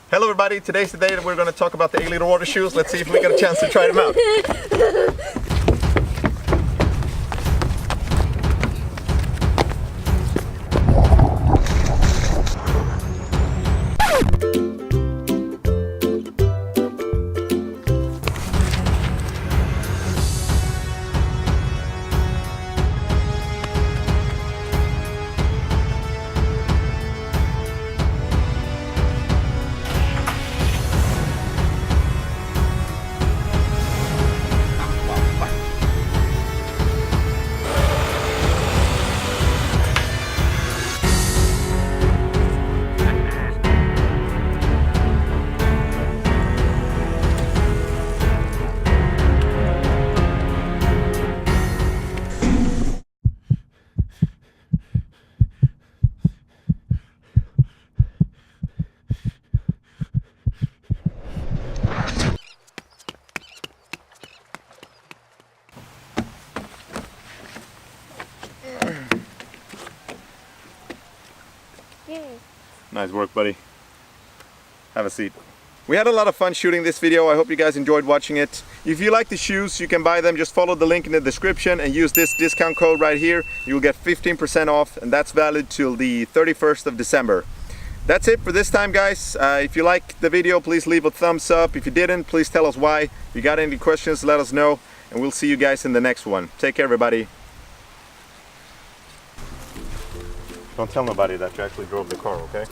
Hello everybody, today's the day that we're going to talk about the Aleader water shoes. Let's see if we get a chance to try them out. Yay. Nice work, buddy. Have a seat. We had a lot of fun shooting this video. I hope you guys enjoyed watching it. If you like the shoes, you can buy them. Just follow the link in the description and use this discount code right here. You'll get 15% off, and that's valid till the 31st of December. That's it for this time, guys. If you liked the video, please leave a thumbs up. If you didn't, please tell us why. If you got any questions, let us know, and we'll see you guys in the next one. Take care, everybody. Don't tell nobody that you actually drove the car, okay?